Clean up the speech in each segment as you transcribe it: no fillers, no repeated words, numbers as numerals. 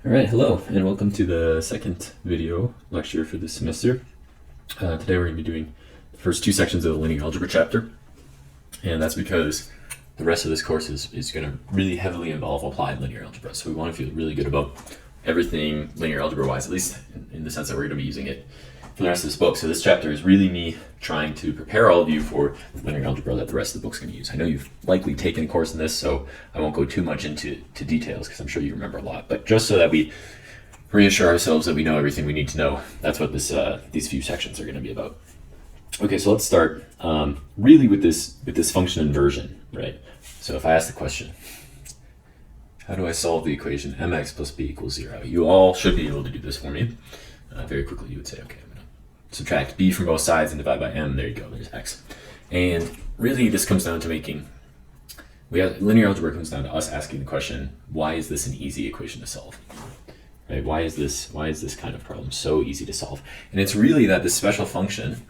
All right, hello, and welcome to the second video lecture for this semester. Today we're going to be doing the first two sections of the linear algebra chapter, and that's because the rest of this course is going to really heavily involve applied linear algebra. So we want to feel really good about everything linear algebra-wise, at least in the sense that we're going to be using it for the rest of this book. So this chapter is really me trying to prepare all of you for the linear algebra that the rest of the book's going to use. I know you've likely taken a course in this, so I won't go too much into details because I'm sure you remember a lot. But just so that we reassure ourselves that we know everything we need to know, that's what these few sections are going to be about. Okay, so let's start really with this function inversion, right? So if I ask the question, how do I solve the equation mx plus b equals 0? You all should be able to do this for me. Very quickly you would say, okay, I'm going to subtract b from both sides and divide by m. There you go, there's x. And really this comes down to linear algebra comes down to us asking the question, why is this an easy equation to solve? Right? Why is this kind of problem so easy to solve? And it's really that this special function,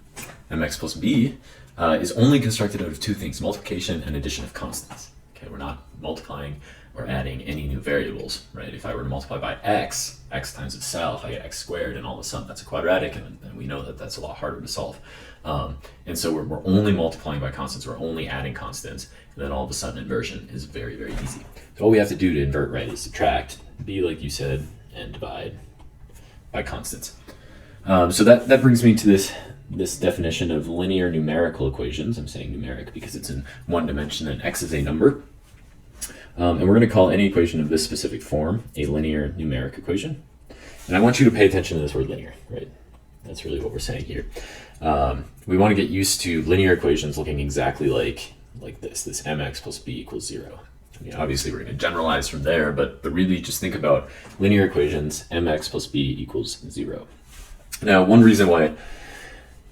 mx plus b, is only constructed out of two things, multiplication and addition of constants. Okay, we're not multiplying or adding any new variables, right? If I were to multiply by x times itself, I get x squared, and all of a sudden that's a quadratic, and we know that that's a lot harder to solve. And so we're only multiplying by constants, we're only adding constants, and then all of a sudden inversion is very, very easy. So all we have to do to invert, right, is subtract b, like you said, and divide by constants. So that brings me to this definition of linear numerical equations. I'm saying numeric because it's in one dimension and x is a number. And we're going to call any equation of this specific form a linear numeric equation. And I want you to pay attention to this word linear, right? That's really what we're saying here. We want to get used to linear equations looking exactly like this mx plus b equals 0. I mean, obviously we're going to generalize from there, but really just think about linear equations, mx plus b equals 0. Now, one reason why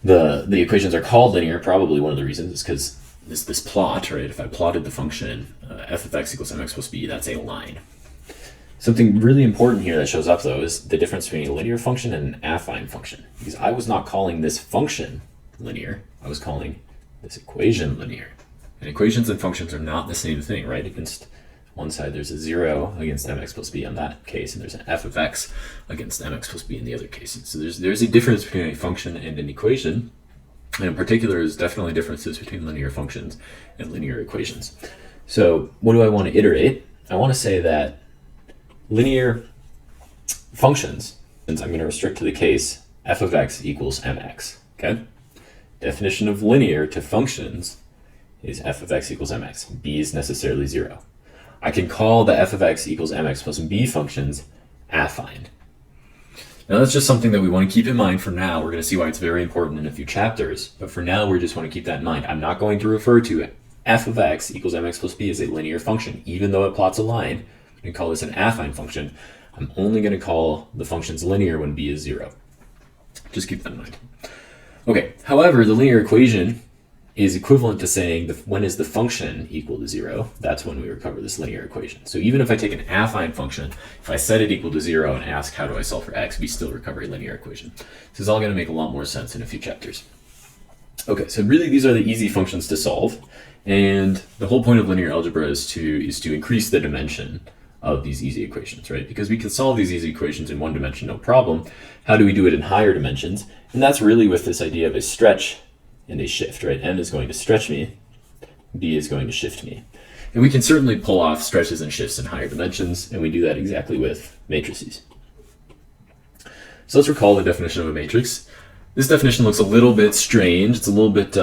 the equations are called linear, probably one of the reasons, is because this plot, right? If I plotted the function f of x equals mx plus b, that's a line. Something really important here that shows up, though, is the difference between a linear function and an affine function. Because I was not calling this function linear, I was calling this equation linear. And equations and functions are not the same thing, right? Against one side, there's a 0 against mx plus b in that case, and there's an f of x against mx plus b in the other case. So there's a difference between a function and an equation. And in particular, there's definitely differences between linear functions and linear equations. So what do I want to iterate? I want to say that linear functions, since I'm going to restrict to the case f of x equals mx, okay? Definition of linear to functions is f of x equals mx. B is necessarily 0. I can call the f of x equals mx plus b functions affine. Now that's just something that we want to keep in mind for now. We're going to see why it's very important in a few chapters, but for now we just want to keep that in mind. I'm not going to refer to f of x equals mx plus b as a linear function, even though it plots a line. We can call this an affine function. I'm only going to call the functions linear when b is 0. Just keep that in mind. Okay, however, the linear equation is equivalent to saying when is the function equal to 0, that's when we recover this linear equation. So even if I take an affine function, if I set it equal to 0 and ask how do I solve for x, we still recover a linear equation. This is all going to make a lot more sense in a few chapters. Okay, so really these are the easy functions to solve, and the whole point of linear algebra is to increase the dimension of these easy equations, right? Because we can solve these easy equations in one dimension, no problem. How do we do it in higher dimensions? And that's really with this idea of a stretch and a shift, right? M is going to stretch me, B is going to shift me. And we can certainly pull off stretches and shifts in higher dimensions, and we do that exactly with matrices. So let's recall the definition of a matrix. This definition looks a little bit strange. It's a little bit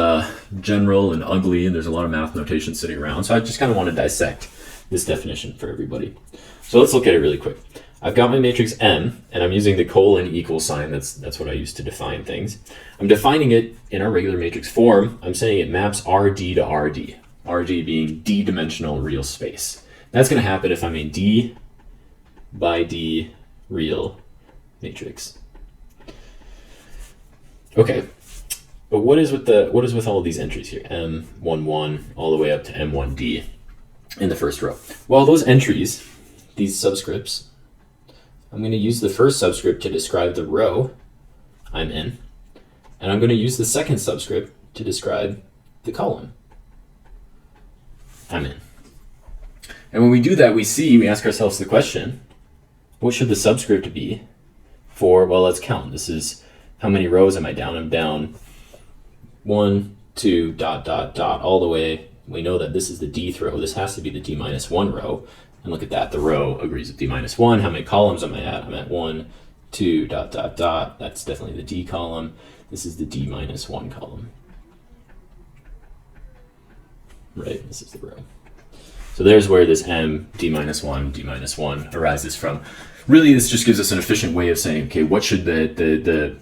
general and ugly, and there's a lot of math notation sitting around. So I just kind of want to dissect this definition for everybody. So let's look at it really quick. I've got my matrix M, and I'm using the colon equal sign. That's what I use to define things. I'm defining it in our regular matrix form. I'm saying it maps RD to RD, RD being d-dimensional real space. That's going to happen if I'm a D by D real matrix. Okay, but what is with all of these entries here? M11 all the way up to M1D in the first row. Well, those entries, these subscripts, I'm going to use the first subscript to describe the row I'm in, and I'm going to use the second subscript to describe the column I'm in. And when we do that, we ask ourselves the question, what should the subscript be for, well, let's count. This is, how many rows am I down? I'm down 1, 2, dot, dot, dot, all the way. We know that this is the dth row. This has to be the d minus 1 row. And look at that, the row agrees with d minus 1. How many columns am I at? I'm at 1, 2, dot, dot, dot. That's definitely the d column. This is the d minus 1 column. Right, this is the row. So there's where this m, d minus 1 arises from. Really, this just gives us an efficient way of saying, okay, what should the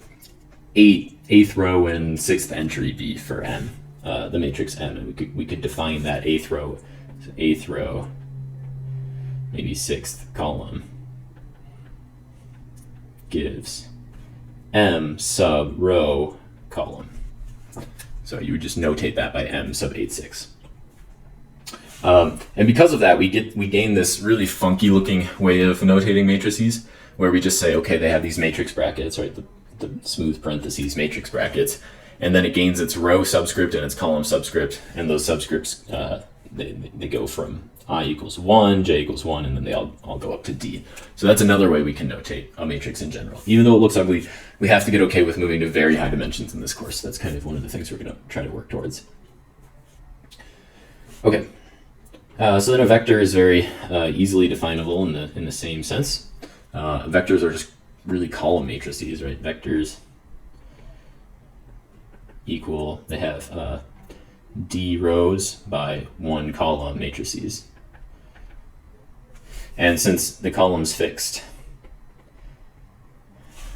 eighth row and 6th entry be for m, the matrix m? And we could define that eighth row, maybe 6th column gives m sub row column. So you would just notate that by m sub 8, 6. And because of that, we gain this really funky looking way of notating matrices, where we just say, okay, they have these matrix brackets, right? The smooth parentheses matrix brackets, and then it gains its row subscript and its column subscript, and those subscripts they go from I equals 1, j equals 1, and then they all go up to d. So that's another way we can notate a matrix in general. Even though it looks ugly, we have to get okay with moving to very high dimensions in this course. That's kind of one of the things we're going to try to work towards. Okay. So then a vector is very easily definable in the same sense. Vectors are just really column matrices, right? Vectors equal, they have d rows by 1 column matrices. And since the column's fixed,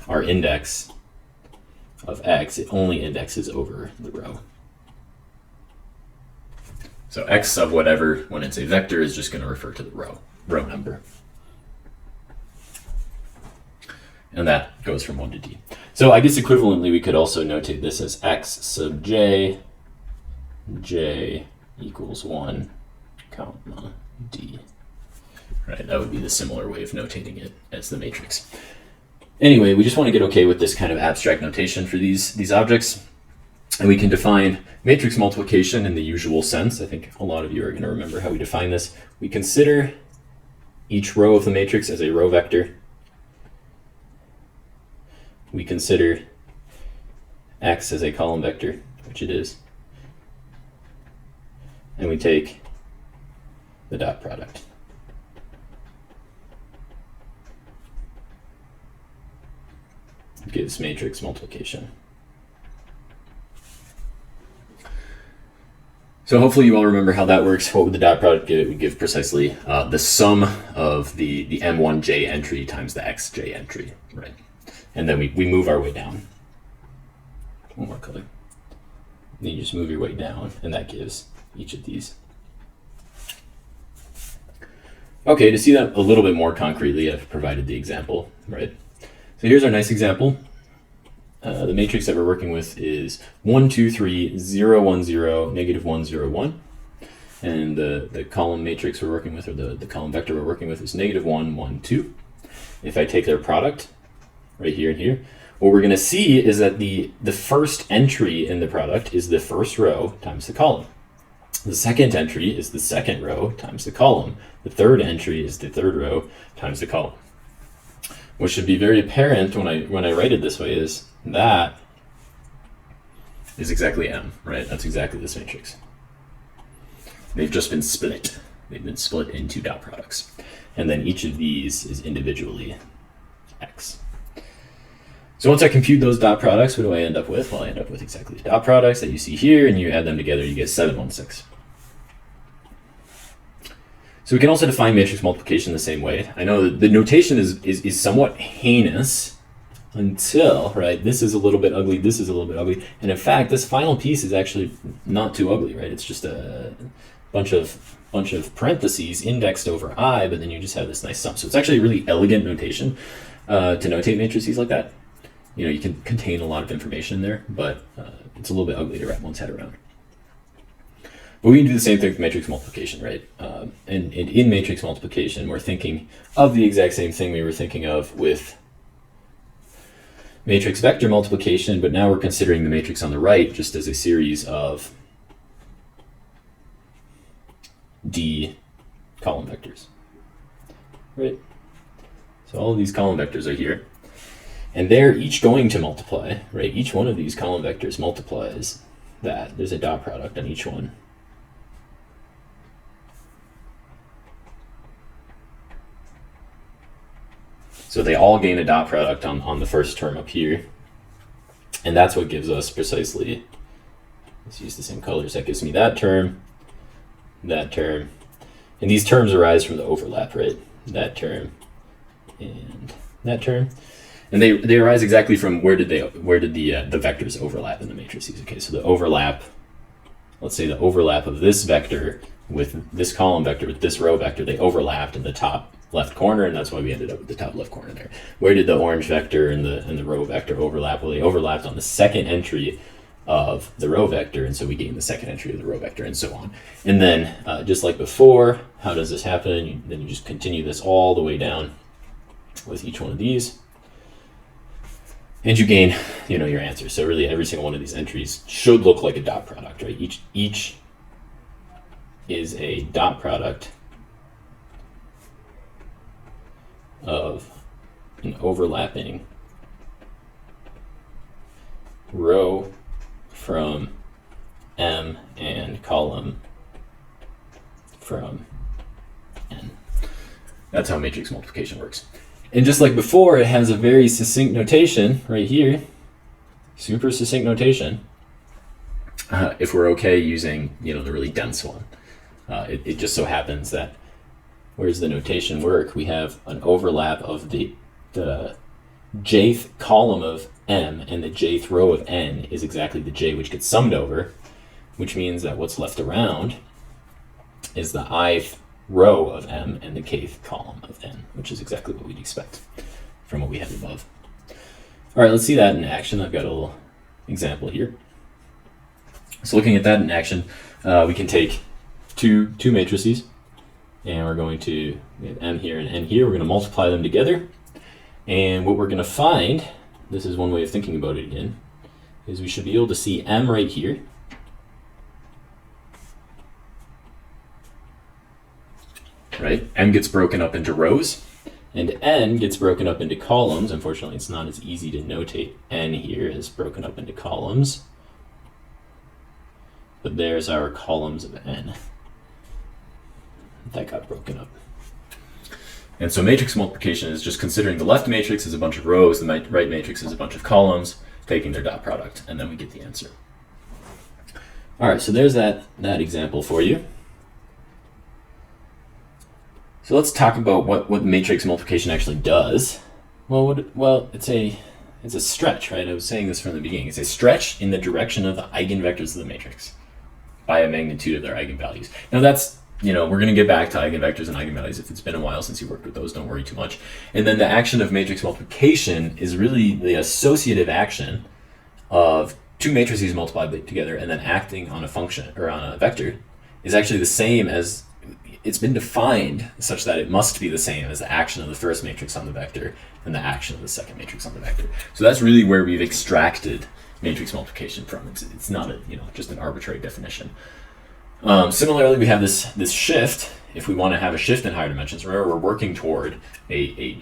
our index of x, it only indexes over the row. So x sub whatever, when it's a vector, is just going to refer to the row number. And that goes from 1 to d. So I guess equivalently, we could also notate this as x sub j equals 1, comma, d. Right, that would be the similar way of notating it as the matrix. Anyway, we just want to get okay with this kind of abstract notation for these objects. And we can define matrix multiplication in the usual sense. I think a lot of you are going to remember how we define this. We consider each row of the matrix as a row vector. We consider x as a column vector, which it is. And we take the dot product. It gives matrix multiplication. So hopefully you all remember how that works. What would the dot product give? It would give precisely the sum of the m1j entry times the xj entry, right? And then we move our way down. One more color. Then you just move your way down, and that gives each of these. Okay, to see that a little bit more concretely, I've provided the example, right? So here's our nice example. The matrix that we're working with is 1, 2, 3, 0, 1, 0, negative 1, 0, 1. And the column matrix we're working with, or the column vector we're working with, is negative 1, 1, 2. If I take their product, right here and here, what we're going to see is that the first entry in the product is the first row times the column. The second entry is the second row times the column. The third entry is the third row times the column. What should be very apparent when I write it this way is that is exactly m, right? That's exactly this matrix. They've just been split. They've been split into dot products. And then each of these is individually x. So once I compute those dot products, what do I end up with? Well, I end up with exactly the dot products that you see here, and you add them together, you get 7, 1, 6. So we can also define matrix multiplication the same way. I know that the notation is somewhat heinous until, right, this is a little bit ugly, this is a little bit ugly. And in fact, this final piece is actually not too ugly, right? It's just a bunch of parentheses indexed over I, but then you just have this nice sum. So it's actually a really elegant notation to notate matrices like that. You know, you can contain a lot of information in there, but it's a little bit ugly to wrap one's head around. But we can do the same thing with matrix multiplication, right? And in matrix multiplication, we're thinking of the exact same thing we were thinking of with matrix vector multiplication, but now we're considering the matrix on the right just as a series of d column vectors, right? So all of these column vectors are here. And they're each going to multiply, right? Each one of these column vectors multiplies that. There's a dot product on each one. So they all gain a dot product on the first term up here. And that's what gives us precisely, let's use the same colors, that gives me that term. And these terms arise from the overlap, right? That term and that term. And they arise exactly from where did the vectors overlap in the matrices. Okay, so the overlap, let's say the overlap of this vector with this column vector with this row vector, they overlapped in the top left corner, and that's why we ended up with the top left corner there. Where did the orange vector and the row vector overlap? Well, they overlapped on the second entry of the row vector, and so we gain the second entry of the row vector, and so on. And then just like before, how does this happen? Then you just continue this all the way down with each one of these. And you gain, your answer. So really every single one of these entries should look like a dot product, right? Each is a dot product of an overlapping row from M and column from N. That's how matrix multiplication works. And just like before, it has a very succinct notation right here, super succinct notation. If we're okay using, the really dense one, it just so happens that where does the notation work? We have an overlap of the jth column of M and the jth row of N is exactly the j which gets summed over, which means that what's left around is the ith row of M and the kth column of N, which is exactly what we'd expect from what we have above. All right, let's see that in action. I've got a little example here. So looking at that in action, we can take two matrices, and we're going to get M here and N here. We're going to multiply them together. And what we're going to find, this is one way of thinking about it again, is we should be able to see M right here. Right? M gets broken up into rows, and N gets broken up into columns. Unfortunately, it's not as easy to notate N here as broken up into columns. But there's our columns of N. That got broken up. And so matrix multiplication is just considering the left matrix as a bunch of rows, the right matrix is a bunch of columns, taking their dot product, and then we get the answer. All right, so there's that example for you. So let's talk about what matrix multiplication actually does. Well, it's a stretch, right? I was saying this from the beginning. It's a stretch in the direction of the eigenvectors of the matrix by a magnitude of their eigenvalues. Now that's, we're going to get back to eigenvectors and eigenvalues. If it's been a while since you worked with those, don't worry too much. And then the action of matrix multiplication is really the associative action of two matrices multiplied together and then acting on a function or on a vector is actually the same as, it's been defined such that it must be the same as the action of the first matrix on the vector and the action of the second matrix on the vector. So that's really where we've extracted matrix multiplication from. It's not just an arbitrary definition. Similarly, we have this shift. If we want to have a shift in higher dimensions, remember we're working toward an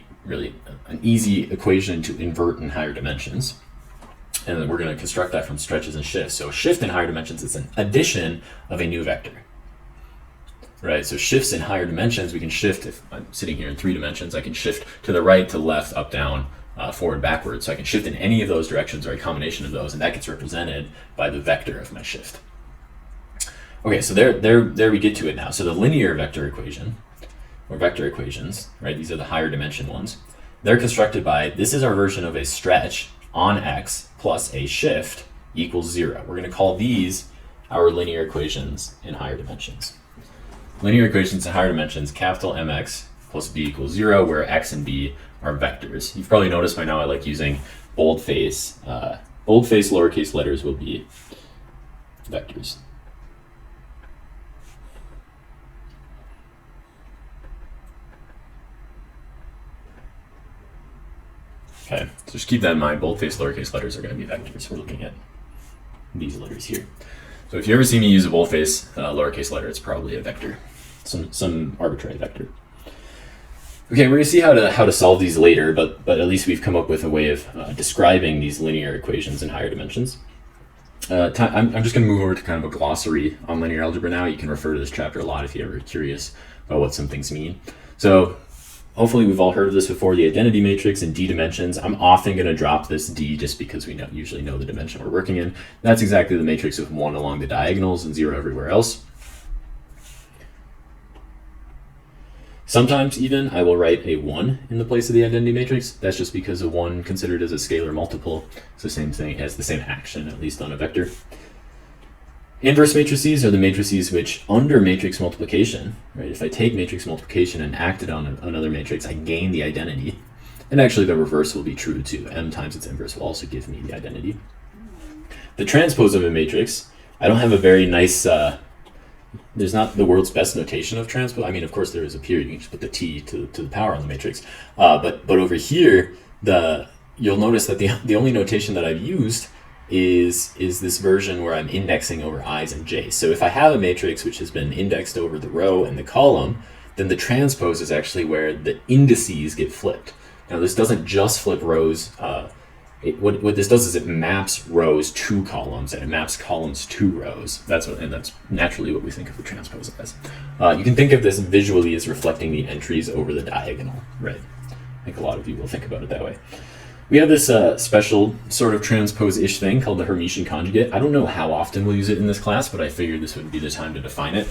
easy equation to invert in higher dimensions. And then we're going to construct that from stretches and shifts. So a shift in higher dimensions is an addition of a new vector. Right, so shifts in higher dimensions, we can shift, if I'm sitting here in 3 dimensions, I can shift to the right, to the left, up, down, forward, backward. So I can shift in any of those directions or a combination of those, and that gets represented by the vector of my shift. Okay, so there we get to it now. So the linear vector equation, or vector equations, right, these are the higher dimension ones. They're constructed by, this is our version of a stretch on x plus a shift equals 0. We're going to call these our linear equations in higher dimensions. Linear equations in higher dimensions, capital Mx plus b equals 0, where x and b are vectors. You've probably noticed by now I like using boldface. Boldface lowercase letters will be vectors. Okay, so just keep that in mind. Boldface lowercase letters are going to be vectors. We're looking at these letters here. So if you ever see me use a boldface lowercase letter, it's probably a vector, some arbitrary vector. Okay, we're going to see how to solve these later, but at least we've come up with a way of describing these linear equations in higher dimensions. I'm just going to move over to kind of a glossary on linear algebra now. You can refer to this chapter a lot if you're ever curious about what some things mean. So hopefully we've all heard of this before, the identity matrix in D dimensions. I'm often going to drop this D just because we usually know the dimension we're working in. That's exactly the matrix with 1 along the diagonals and 0 everywhere else. Sometimes even I will write a 1 in the place of the identity matrix. That's just because a 1 considered as a scalar multiple is the same thing as the same action, at least on a vector. Inverse matrices are the matrices which, under matrix multiplication, right? If I take matrix multiplication and act it on another matrix, I gain the identity. And actually the reverse will be true too. M times its inverse will also give me the identity. The transpose of a matrix, I don't have a very nice, there's not the world's best notation of transpose. I mean, of course there is a period, you can just put the T to the power on the matrix. But over here, you'll notice that the only notation that I've used is this version where I'm indexing over i's and j's. So if I have a matrix which has been indexed over the row and the column, then the transpose is actually where the indices get flipped. Now this doesn't just flip rows. What this does is it maps rows to columns and it maps columns to rows. That's naturally what we think of the transpose as. You can think of this visually as reflecting the entries over the diagonal, right? I think a lot of you will think about it that way. We have this special sort of transpose-ish thing called the Hermitian conjugate. I don't know how often we'll use it in this class, but I figured this would be the time to define it.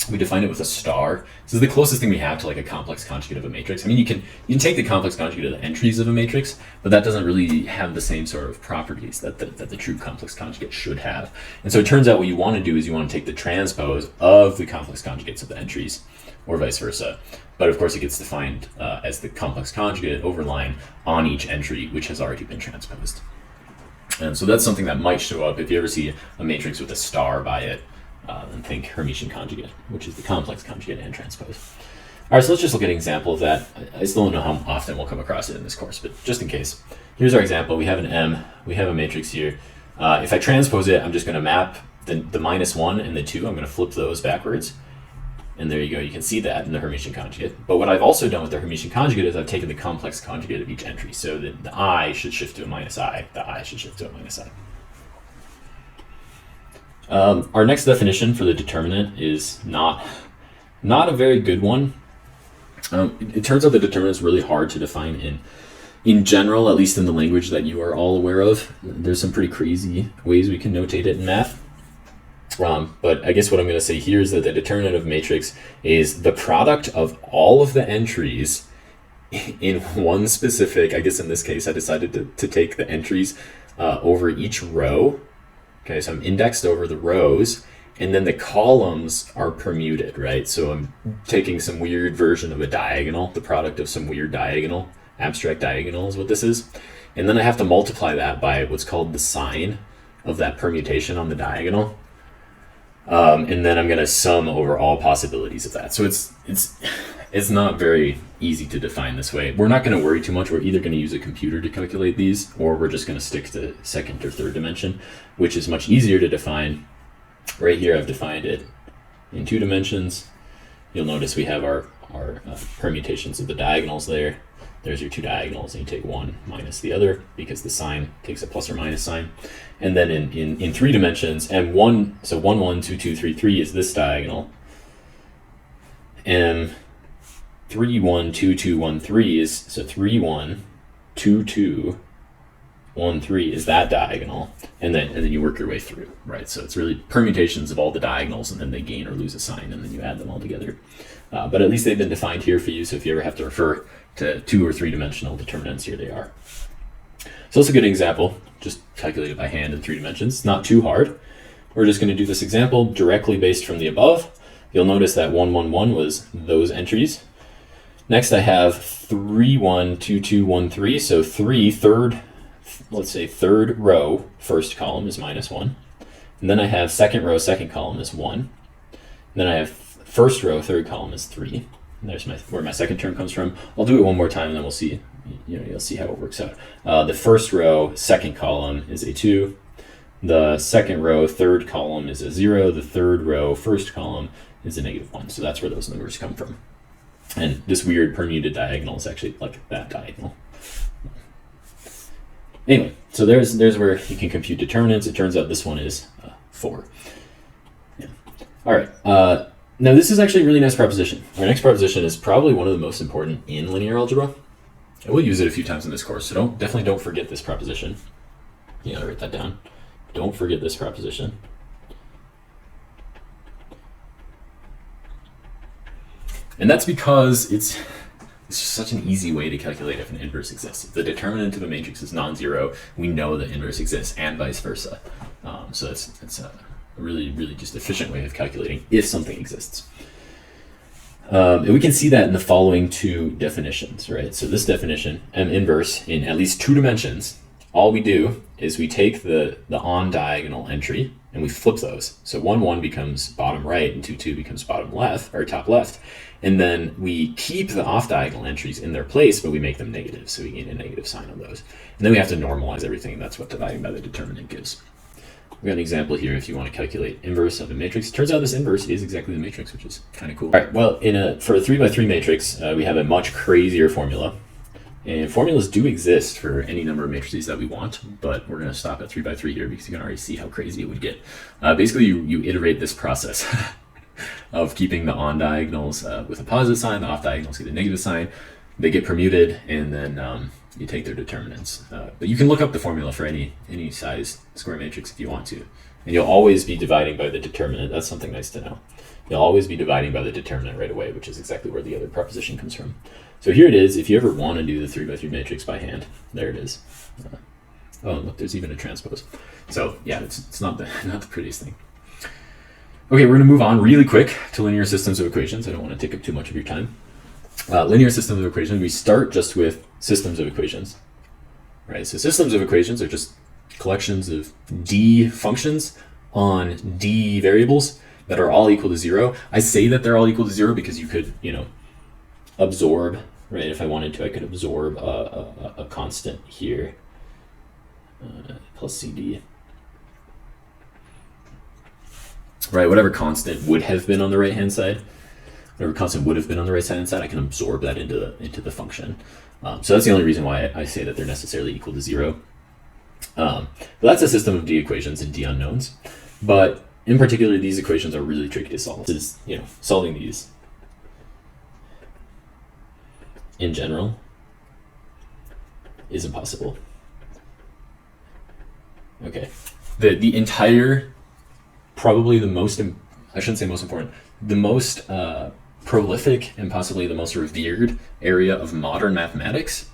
We define it with a star. This is the closest thing we have to like a complex conjugate of a matrix. I mean, you can take the complex conjugate of the entries of a matrix, but that doesn't really have the same sort of properties that the true complex conjugate should have. And so it turns out what you want to do is you want to take the transpose of the complex conjugates of the entries, or vice versa. But of course it gets defined as the complex conjugate overline on each entry, which has already been transposed. And so that's something that might show up if you ever see a matrix with a star by it. Then think Hermitian conjugate, which is the complex conjugate and transpose. All right, so let's just look at an example of that. I still don't know how often we'll come across it in this course, but just in case. Here's our example. We have an M. We have a matrix here. If I transpose it, I'm just going to map the -1 and the 2. I'm going to flip those backwards. And there you go. You can see that in the Hermitian conjugate. But what I've also done with the Hermitian conjugate is I've taken the complex conjugate of each entry. So the I should shift to a -I. The I should shift to a -I. Our next definition for the determinant is not a very good one. It turns out the determinant is really hard to define in general, at least in the language that you are all aware of. There's some pretty crazy ways we can notate it in math. But I guess what I'm going to say here is that the determinant of matrix is the product of all of the entries in one specific, I guess in this case I decided to take the entries over each row. Okay, so I'm indexed over the rows, and then the columns are permuted, right? So I'm taking some weird version of a diagonal, the product of some weird diagonal, abstract diagonal is what this is. And then I have to multiply that by what's called the sign of that permutation on the diagonal. And then I'm going to sum over all possibilities of that. So it's not very easy to define this way. We're not going to worry too much. We're either going to use a computer to calculate these, or we're just going to stick to second or third dimension, which is much easier to define. Right here I've defined it in 2 dimensions. You'll notice we have our permutations of the diagonals there. There's your 2 diagonals, and you take one minus the other because the sign takes a plus or minus sign. And then in 3 dimensions, M1, so 1, 1, 2, 2, 3, 3 is this diagonal. M 3, 1, 2, 2, 1, 3 is, so 3, 1, 2, 2, 1, 3 is that diagonal. And then you work your way through, right? So it's really permutations of all the diagonals, and then they gain or lose a sign, and then you add them all together. But at least they've been defined here for you, so if you ever have to refer to 2 or 3 dimensional determinants, here they are. So that's a good example, just calculated by hand in 3 dimensions. It's not too hard. We're just going to do this example directly based from the above. You'll notice that 1, 1, 1 was those entries. Next I have 3, 1, 2, 2, 1, 3. So 3, let's say third row, first column is -1. And then I have second row, second column is 1. And then I have first row, third column is 3. And there's where my second term comes from. I'll do it one more time and then we'll see, you'll see how it works out. The first row, second column is a 2. The second row, third column is a 0. The third row, first column is a -1. So that's where those numbers come from. And this weird permuted diagonal is actually like that diagonal. Anyway, so there's where you can compute determinants. It turns out this one is 4. Yeah. All right. Now this is actually a really nice proposition. Our next proposition is probably one of the most important in linear algebra. And we'll use it a few times in this course, so definitely don't forget this proposition. You gotta write that down. Don't forget this proposition. And that's because it's just such an easy way to calculate if an inverse exists. If the determinant of a matrix is non-zero, we know the inverse exists, and vice versa. So it's a really, really just efficient way of calculating if something exists. And we can see that in the following 2 definitions, right? So this definition, M inverse, in at least 2 dimensions, all we do is we take the on diagonal entry and we flip those. So 1, 1 becomes bottom right and 2, 2 becomes bottom left, or top left. And then we keep the off diagonal entries in their place, but we make them negative. So we gain a negative sign on those. And then we have to normalize everything, and that's what dividing by the determinant gives. We've got an example here if you want to calculate inverse of a matrix. It turns out this inverse is exactly the matrix, which is kind of cool. All right, well, for a 3x3 matrix, we have a much crazier formula. And formulas do exist for any number of matrices that we want, but we're going to stop at 3x3 here because you can already see how crazy it would get. Basically, you iterate this process of keeping the on diagonals with a positive sign, the off diagonals get a negative sign. They get permuted, and then you take their determinants. But you can look up the formula for any size square matrix if you want to. And you'll always be dividing by the determinant. That's something nice to know. You'll always be dividing by the determinant right away, which is exactly where the other proposition comes from. So here it is. If you ever want to do the 3x3 matrix by hand, there it is. Oh, look, there's even a transpose. So yeah, it's not the prettiest thing. Okay, we're going to move on really quick to linear systems of equations. I don't want to take up too much of your time. Linear systems of equations, we start just with systems of equations. Right, so systems of equations are just collections of d functions on d variables that are all equal to 0. I say that they're all equal to 0 because you could, absorb, right? If I wanted to, I could absorb a constant here, plus CD. Right, whatever constant would have been on the right-hand side, whatever constant would have been on the right-hand side, I can absorb that into the function. So that's the only reason why I say that they're necessarily equal to 0. But that's a system of d equations and d unknowns. But in particular, these equations are really tricky to solve. This is, solving these in general is impossible. Okay, the entire, probably the most, I shouldn't say most important, the most prolific and possibly the most revered area of modern mathematics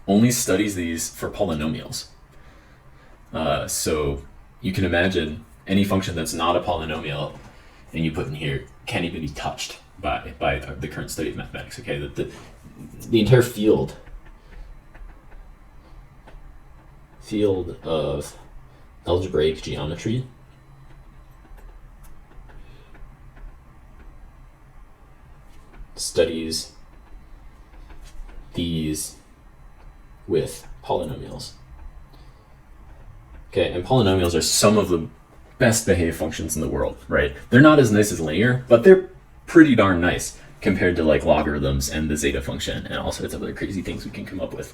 only studies these for polynomials. So you can imagine any function that's not a polynomial and you put in here can't even be touched by the current study of mathematics. Okay, the entire field of algebraic geometry studies these with polynomials. Okay, and polynomials are some of the best behaved functions in the world, right? They're not as nice as linear, but they're pretty darn nice compared to like logarithms and the zeta function and all sorts of other crazy things we can come up with.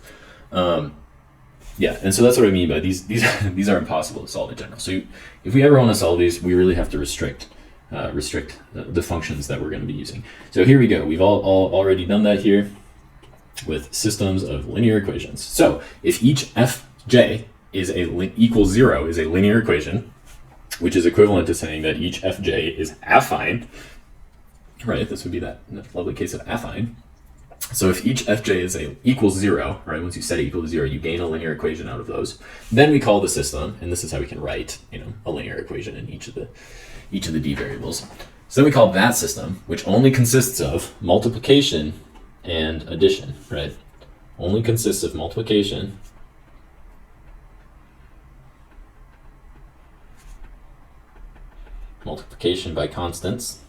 Yeah, and so that's what I mean by these are impossible to solve in general. So if we ever want to solve these, we really have to restrict the functions that we're going to be using. So here we go. We've all already done that here with systems of linear equations. So if each fj equals 0 is a linear equation, which is equivalent to saying that each fj is affine, right? This would be that lovely case of affine. So if each fj equals 0, right? Once you set it equal to 0, you gain a linear equation out of those. Then we call the system, and this is how we can write, a linear equation in each of the d variables. So then we call that system, which only consists of multiplication and addition, right? Only consists of multiplication by constants,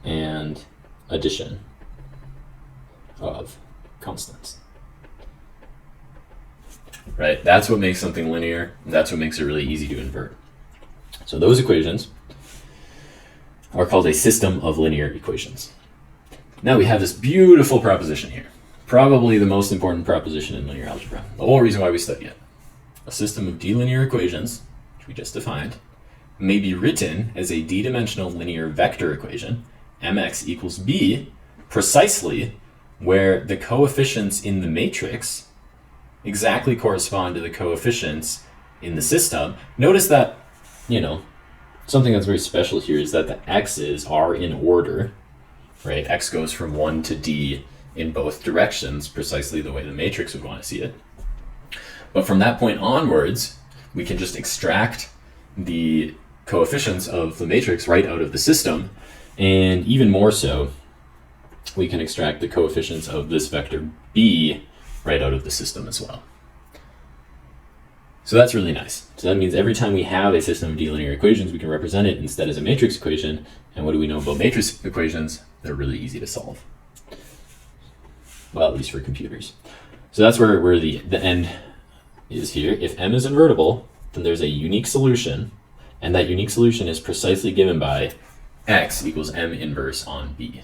and addition of constants. Right? That's what makes something linear. That's what makes it really easy to invert. So those equations are called a system of linear equations. Now we have this beautiful proposition here, probably the most important proposition in linear algebra, the whole reason why we study it. A system of d-linear equations, which we just defined, may be written as a d-dimensional linear vector equation, mx equals b, precisely where the coefficients in the matrix exactly correspond to the coefficients in the system. Notice that, something that's very special here is that the x's are in order, right? X goes from 1 to d in both directions, precisely the way the matrix would want to see it. But from that point onwards, we can just extract the coefficients of the matrix right out of the system, and even more so, we can extract the coefficients of this vector b right out of the system as well. So that's really nice. So that means every time we have a system of d-linear equations, we can represent it instead as a matrix equation. And what do we know about matrix equations? They're really easy to solve. Well, at least for computers. So that's where the end is here. If m is invertible, then there's a unique solution, and that unique solution is precisely given by x equals m inverse on b.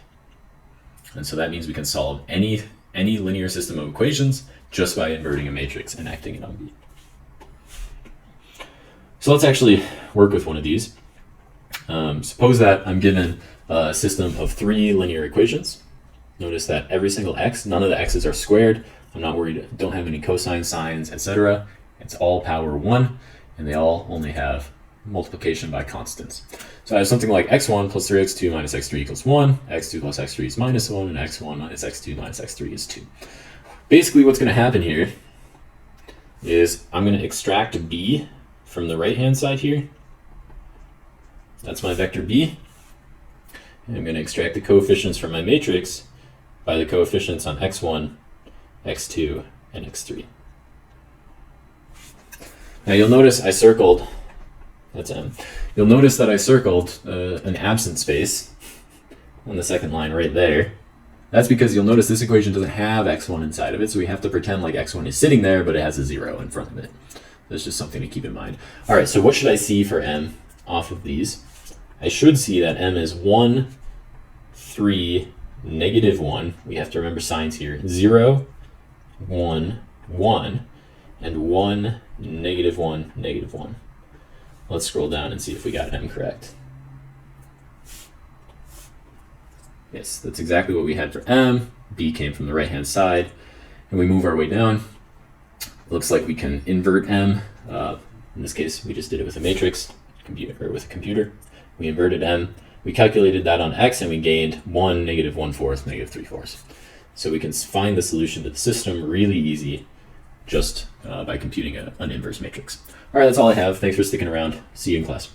And so that means we can solve any linear system of equations just by inverting a matrix and acting it on b. So let's actually work with one of these. Suppose that I'm given a system of 3 linear equations. Notice that every single x, none of the x's are squared. I'm not worried, don't have any cosine, sines, etc. It's all power 1, and they all only have multiplication by constants. So I have something like x1 plus 3x2 minus x3 equals 1, x2 plus x3 is minus 1, and x1 minus x2 minus x3 is 2. Basically what's going to happen here is I'm going to extract b from the right-hand side here. That's my vector b. And I'm going to extract the coefficients from my matrix by the coefficients on x1, x2, and x3. Now you'll notice I circled, that's m. You'll notice that I circled an absent space on the second line right there. That's because you'll notice this equation doesn't have x1 inside of it, so we have to pretend like x1 is sitting there, but it has a 0 in front of it. That's just something to keep in mind. All right, so what should I see for m off of these? I should see that m is 1, 3, negative 1. We have to remember signs here. 0, 1, 1, and 1, negative 1, negative 1. Let's scroll down and see if we got m correct. Yes, that's exactly what we had for m. b came from the right-hand side. And we move our way down. Looks like we can invert m. In this case, we just did it with a matrix, with a computer. We inverted m. We calculated that on x, and we gained 1, negative 1/4, negative 3/4. So we can find the solution to the system really easy just by computing an inverse matrix. All right, that's all I have. Thanks for sticking around. See you in class.